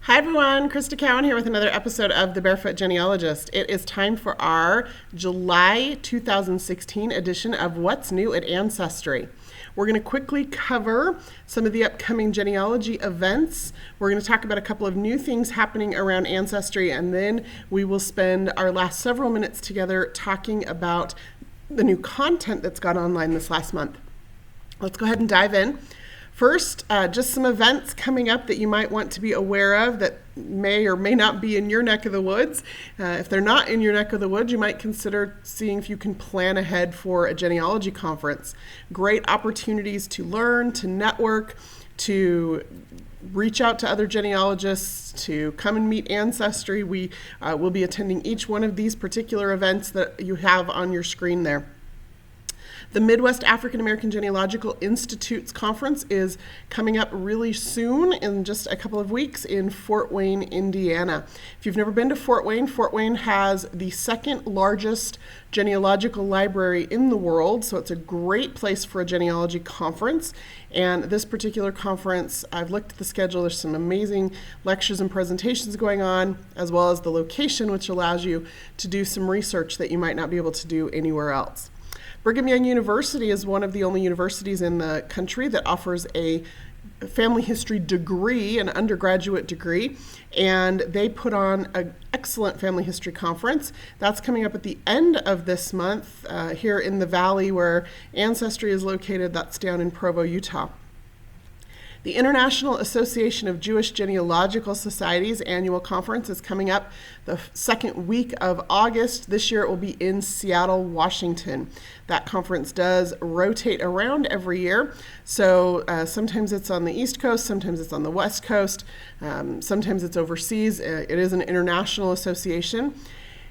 Hi everyone, Crista Cowan here with another episode of The Barefoot Genealogist. It is time for our July 2016 edition of What's New at Ancestry. We're going to quickly cover some of the upcoming genealogy events. We're going to talk about a couple of new things happening around Ancestry, and then we will spend our last several minutes together talking about the new content that's gone online this last month. Let's go ahead and dive in. First, just some events coming up that you might want to be aware of that may or may not be in your neck of the woods. If they're not in your neck of the woods, you might consider seeing if you can plan ahead for a genealogy conference. Great opportunities to learn, to network, to reach out to other genealogists, to come and meet Ancestry. We will be attending each one of these particular events that you have on your screen there. The Midwest African American Genealogical Institute's conference is coming up really soon in just a couple of weeks in Fort Wayne, Indiana. If you've never been to Fort Wayne has the second largest genealogical library in the world, so it's a great place for a genealogy conference. And this particular conference, I've looked at the schedule, there's some amazing lectures and presentations going on, as well as the location, which allows you to do some research that you might not be able to do anywhere else. Brigham Young University is one of the only universities in the country that offers a family history degree, an undergraduate degree, and they put on an excellent family history conference. That's coming up at the end of this month here in the valley where Ancestry is located. That's down in Provo, Utah. The International Association of Jewish Genealogical Societies annual conference is coming up the second week of August. This year it will be in Seattle, Washington. That conference does rotate around every year. So sometimes it's on the East Coast, sometimes it's on the West Coast, sometimes it's overseas. It is an international association.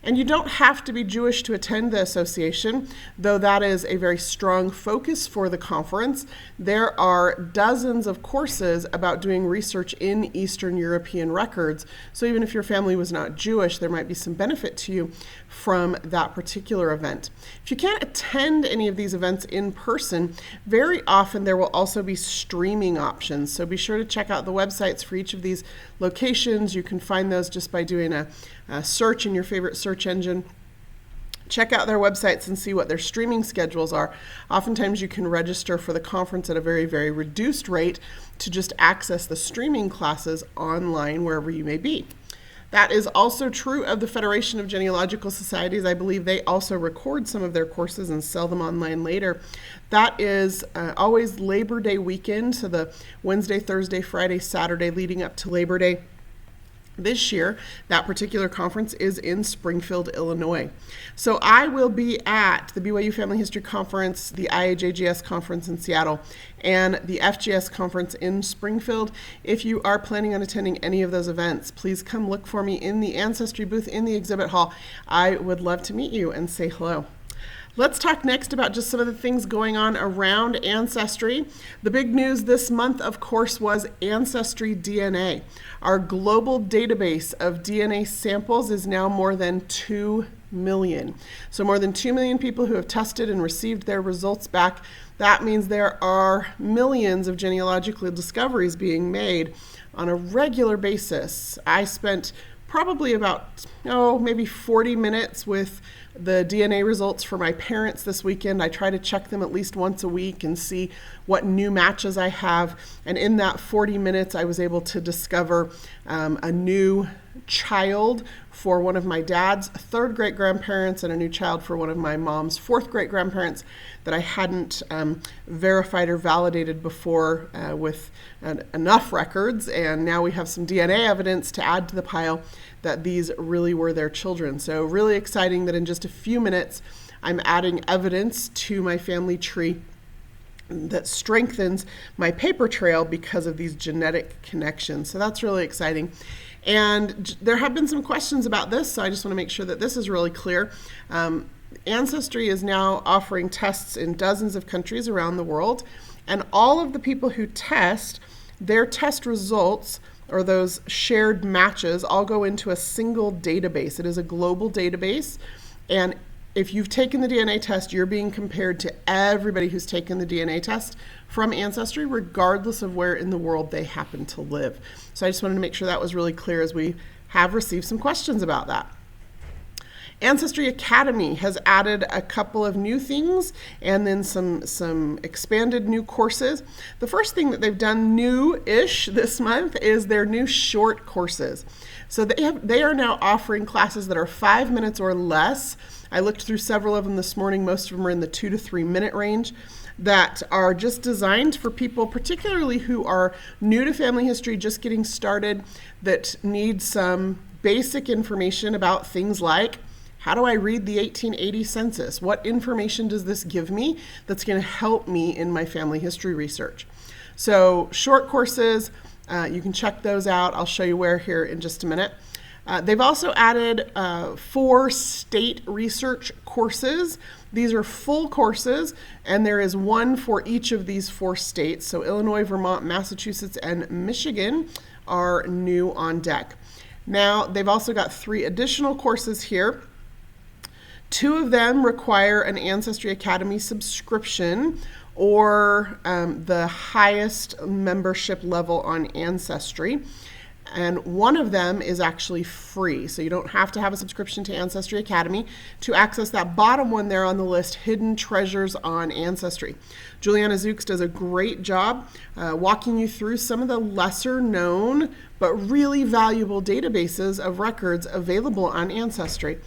And you don't have to be Jewish to attend the association, though that is a very strong focus for the conference. There are dozens of courses about doing research in Eastern European records. So even if your family was not Jewish, there might be some benefit to you from that particular event. If you can't attend any of these events in person, very often there will also be streaming options. So be sure to check out the websites for each of these locations. You can find those just by doing a search in your favorite search engine. Check out their websites and see what their streaming schedules are. Oftentimes you can register for the conference at a very, very reduced rate to just access the streaming classes online wherever you may be. That is also true of the Federation of Genealogical Societies. I believe they also record some of their courses and sell them online later. That is always Labor Day weekend, so the Wednesday, Thursday, Friday, Saturday leading up to Labor Day. This year, that particular conference is in Springfield, Illinois. So I will be at the BYU Family History Conference, the IAJGS Conference in Seattle, and the FGS Conference in Springfield. If you are planning on attending any of those events, please come look for me in the Ancestry booth in the exhibit hall. I would love to meet you and say hello. Let's talk next about just some of the things going on around Ancestry. The big news this month, of course, was Ancestry DNA. Our global database of DNA samples is now more than 2 million. So more than 2 million people who have tested and received their results back. That means there are millions of genealogical discoveries being made on a regular basis. I spent probably about, maybe 40 minutes with the DNA results for my parents this weekend. I try to check them at least once a week and see what new matches I have. And in that 40 minutes, I was able to discover a new child for one of my dad's third great-grandparents and a new child for one of my mom's fourth great-grandparents that I hadn't verified or validated before with enough records. And now we have some DNA evidence to add to the pile that these really were their children. So really exciting that in just a few minutes, I'm adding evidence to my family tree that strengthens my paper trail because of these genetic connections. So that's really exciting. And there have been some questions about this, so I just want to make sure that this is really clear. Ancestry is now offering tests in dozens of countries around the world, and all of the people who test, their test results or those shared matches all go into a single database. It is a global database, and if you've taken the DNA test, you're being compared to everybody who's taken the DNA test from Ancestry, regardless of where in the world they happen to live. So I just wanted to make sure that was really clear, as we have received some questions about that. Ancestry Academy has added a couple of new things and then some expanded new courses. The first thing that they've done new-ish this month is their new short courses. So they are now offering classes that are 5 minutes or less. I looked through several of them this morning. Most of them are in the 2 to 3 minute range, that are just designed for people, particularly who are new to family history, just getting started, that need some basic information about things like, how do I read the 1880 census? What information does this give me that's going to help me in my family history research? So short courses, you can check those out. I'll show you where here in just a minute. They've also added 4 state research courses. These are full courses, and there is one for each of these 4 states. So Illinois, Vermont, Massachusetts, and Michigan are new on deck. Now, they've also got 3 additional courses here. 2 of them require an Ancestry Academy subscription or the highest membership level on Ancestry. And one of them is actually free, so you don't have to have a subscription to Ancestry Academy to access that bottom one there on the list, Hidden Treasures on Ancestry. Juliana Zooks does a great job walking you through some of the lesser known but really valuable databases of records available on Ancestry.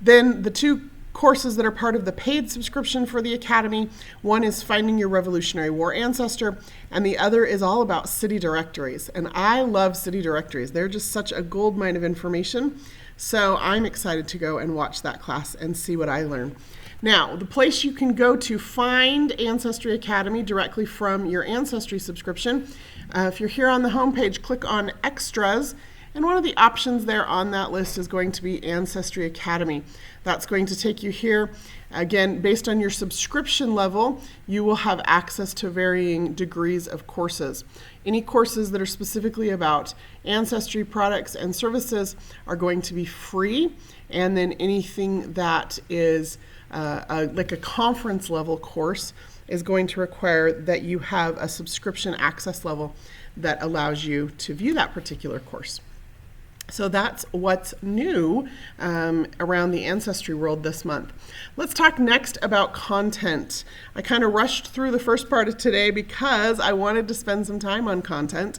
Then the 2 courses that are part of the paid subscription for the Academy, one is Finding Your Revolutionary War Ancestor, and the other is all about city directories. And I love city directories. They're just such a goldmine of information. So I'm excited to go and watch that class and see what I learn. Now, the place you can go to find Ancestry Academy directly from your Ancestry subscription, if you're here on the homepage, click on Extras. And one of the options there on that list is going to be Ancestry Academy. That's going to take you here. Again, based on your subscription level, you will have access to varying degrees of courses. Any courses that are specifically about Ancestry products and services are going to be free. And then anything that is like a conference level course is going to require that you have a subscription access level that allows you to view that particular course. So that's what's new around the Ancestry world this month. Let's talk next about content. I kind of rushed through the first part of today because I wanted to spend some time on content.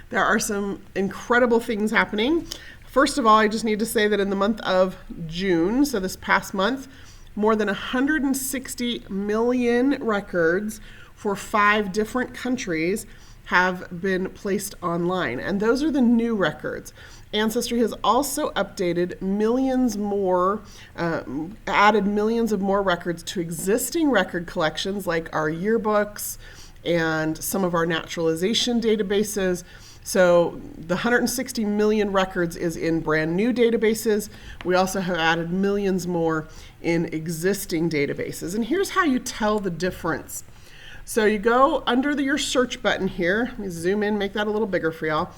There are some incredible things happening. First of all, I just need to say that in the month of June, so this past month, more than 160 million records for 5 different countries have been placed online. And those are the new records. Ancestry has also updated millions more, added millions of more records to existing record collections like our yearbooks and some of our naturalization databases. So the 160 million records is in brand new databases. We also have added millions more in existing databases. And here's how you tell the difference. So you go under your search button here. Let me zoom in, make that a little bigger for y'all.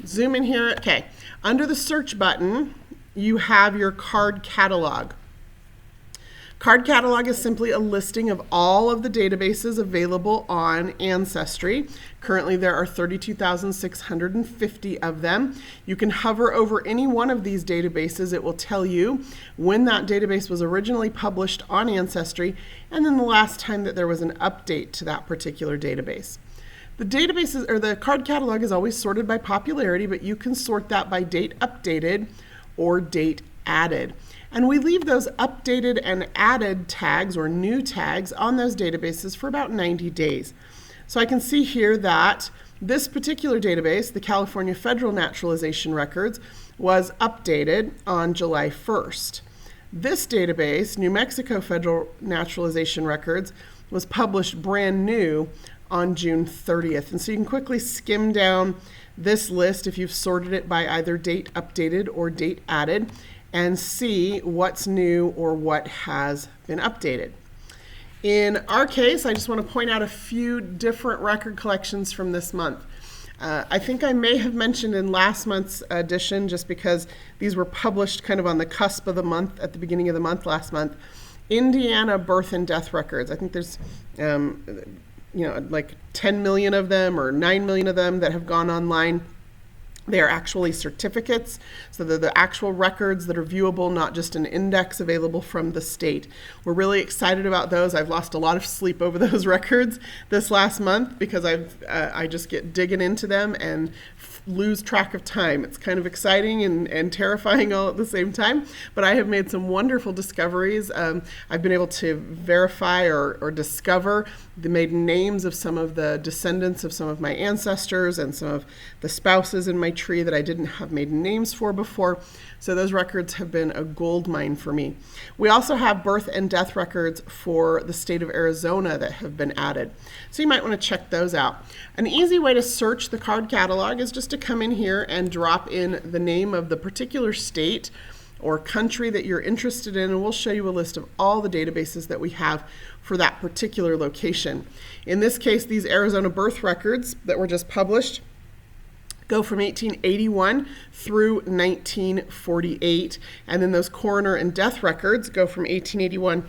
Zoom in here. Okay. Under the search button, you have your card catalog. Card catalog is simply a listing of all of the databases available on Ancestry. Currently, there are 32,650 of them. You can hover over any one of these databases. It will tell you when that database was originally published on Ancestry and then the last time that there was an update to that particular database. The databases or the card catalog is always sorted by popularity, but you can sort that by date updated or date added. And we leave those updated and added tags or new tags on those databases for about 90 days. So I can see here that this particular database, the California Federal Naturalization Records, was updated on July 1st. This database, New Mexico Federal Naturalization Records, was published brand new on June 30th. And so you can quickly skim down this list if you've sorted it by either date updated or date added and see what's new or what has been updated. In our case, I just want to point out a few different record collections from this month. I think I may have mentioned in last month's edition, just because these were published kind of on the cusp of the month, at the beginning of the month last month, Indiana birth and death records. I think there's, like 10 million of them or 9 million of them that have gone online. They are actually certificates, so they're the actual records that are viewable, not just an index available from the state. We're really excited about those. I've lost a lot of sleep over those records this last month because I just get digging into them and lose track of time. It's kind of exciting and terrifying all at the same time, but I have made some wonderful discoveries. I've been able to verify or discover the maiden names of some of the descendants of some of my ancestors and some of the spouses in my tree that I didn't have maiden names for before. So those records have been a gold mine for me. We also have birth and death records for the state of Arizona that have been added. So you might want to check those out. An easy way to search the card catalog is just to come in here and drop in the name of the particular state or country that you're interested in, and we'll show you a list of all the databases that we have for that particular location. In this case, these Arizona birth records that were just published go from 1881 through 1948, and then those coroner and death records go from 1881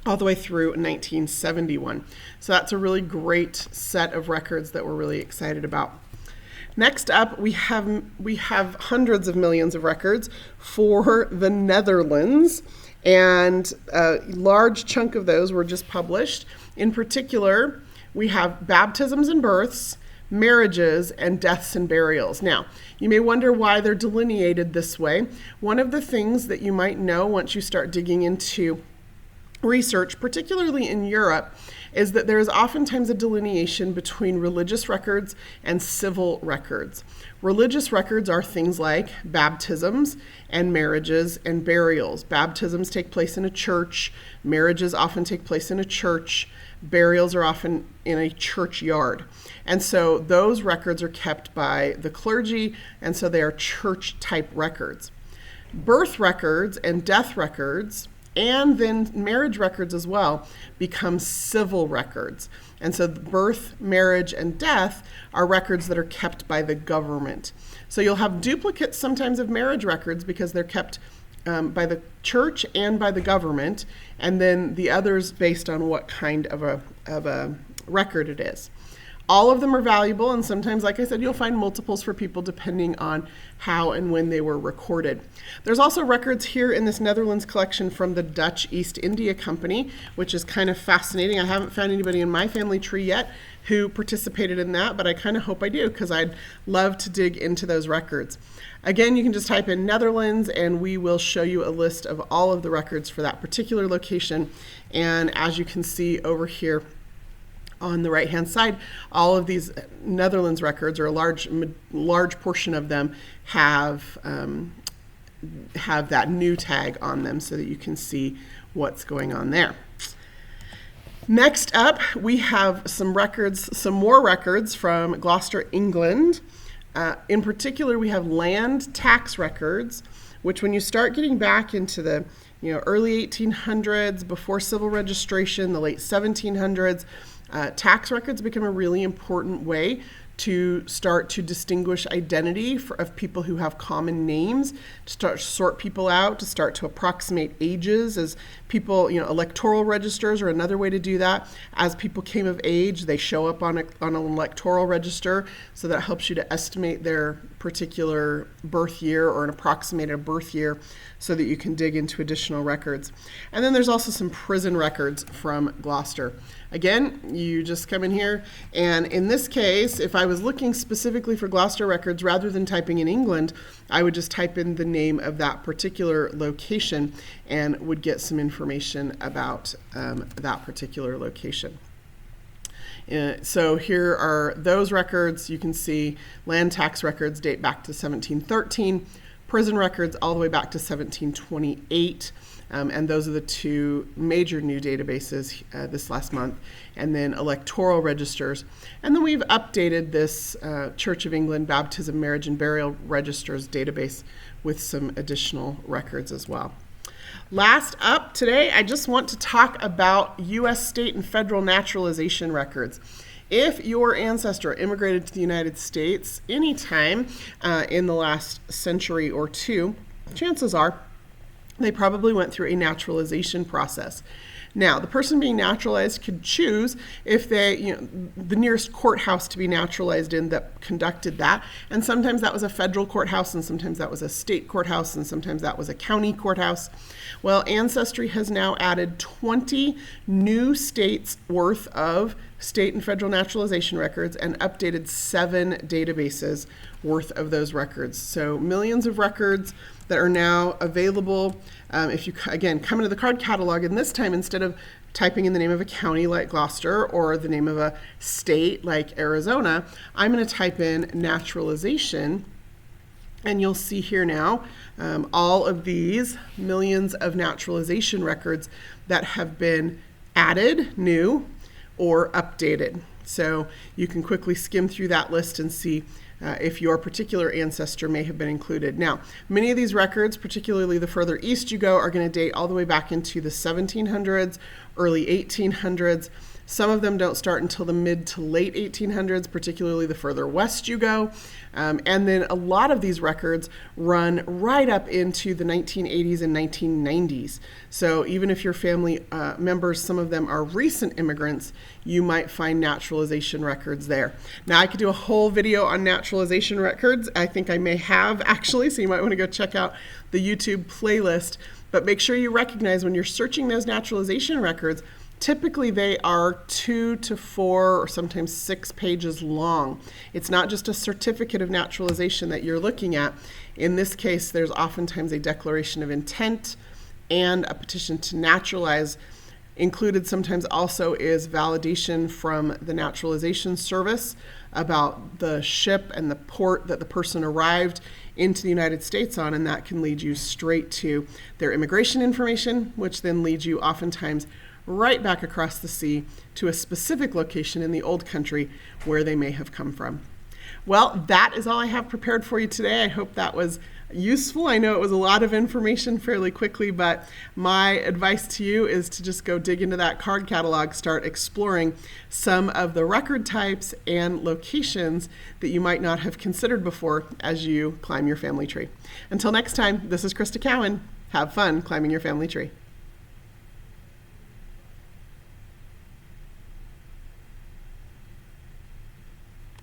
all the way through 1971. So that's a really great set of records that we're really excited about. Next up, we have hundreds of millions of records for the Netherlands, and a large chunk of those were just published. In particular, we have baptisms and births, marriages, and deaths and burials. Now, you may wonder why they're delineated this way. One of the things that you might know once you start digging into research, particularly in Europe, is that there is oftentimes a delineation between religious records and civil records. Religious records are things like baptisms and marriages and burials. Baptisms take place in a church, marriages often take place in a church, burials are often in a churchyard. And so those records are kept by the clergy, and so they are church-type records. Birth records and death records, and then marriage records as well, become civil records. And so birth, marriage, and death are records that are kept by the government. So you'll have duplicates sometimes of marriage records because they're kept by the church and by the government, and then the others based on what kind of a record it is. All of them are valuable, and sometimes, like I said, you'll find multiples for people depending on how and when they were recorded. There's also records here in this Netherlands collection from the Dutch East India Company, which is kind of fascinating. I haven't found anybody in my family tree yet who participated in that, but I kind of hope I do because I'd love to dig into those records. Again, you can just type in Netherlands and we will show you a list of all of the records for that particular location. And as you can see over here, on the right-hand side, all of these Netherlands records, or a large portion of them, have that new tag on them so that you can see what's going on there. Next up, we have some more records from Gloucester, England. In particular, we have land tax records, which when you start getting back into the early 1800s, before civil registration, the late 1700s, tax records become a really important way to start to distinguish identity of people who have common names, to start to sort people out, to start to approximate ages as people, electoral registers are another way to do that. As people came of age, they show up on an electoral register, so that helps you to estimate their particular birth year or an approximated birth year so that you can dig into additional records. And then there's also some prison records from Gloucester. Again, you just come in here, and in this case, if I was looking specifically for Gloucester records, rather than typing in England, I would just type in the name of that particular location and would get some information about that particular location. So here are those records. You can see land tax records date back to 1713, prison records all the way back to 1728. And those are the two major new databases this last month, and then electoral registers. And then we've updated this Church of England baptism, marriage, and burial registers database with some additional records as well. Last up today, I just want to talk about U.S. state and federal naturalization records. If your ancestor immigrated to the United States anytime in the last century or two, chances are they probably went through a naturalization process. Now, the person being naturalized could choose if they, the nearest courthouse to be naturalized in that conducted that. And sometimes that was a federal courthouse, and sometimes that was a state courthouse, and sometimes that was a county courthouse. Well, Ancestry has now added 20 new states worth of state and federal naturalization records and updated 7 databases worth of those records. So millions of records that are now available. If you, again, come into the card catalog, and this time instead of typing in the name of a county like Gloucester or the name of a state like Arizona, I'm going to type in naturalization, and you'll see here now all of these millions of naturalization records that have been added, new, or updated. So you can quickly skim through that list and see if your particular ancestor may have been included. Now, many of these records, particularly the further east you go, are going to date all the way back into the 1700s, early 1800s. Some of them don't start until the mid to late 1800s, particularly the further west you go. And then a lot of these records run right up into the 1980s and 1990s. So even if your family members, some of them are recent immigrants, you might find naturalization records there. Now, I could do a whole video on naturalization records. I think I may have, actually, so you might want to go check out the YouTube playlist. But make sure you recognize when you're searching those naturalization records, typically they are 2 to 4 or sometimes 6 pages long. It's not just a certificate of naturalization that you're looking at. In this case, there's oftentimes a declaration of intent and a petition to naturalize. Included sometimes also is validation from the naturalization service about the ship and the port that the person arrived into the United States on, and that can lead you straight to their immigration information, which then leads you oftentimes right back across the sea to a specific location in the old country where they may have come from. Well, that is all I have prepared for you today. I hope that was useful. I know it was a lot of information fairly quickly, but my advice to you is to just go dig into that card catalog, start exploring some of the record types and locations that you might not have considered before as you climb your family tree. Until next time, this is Crista Cowan. Have fun climbing your family tree.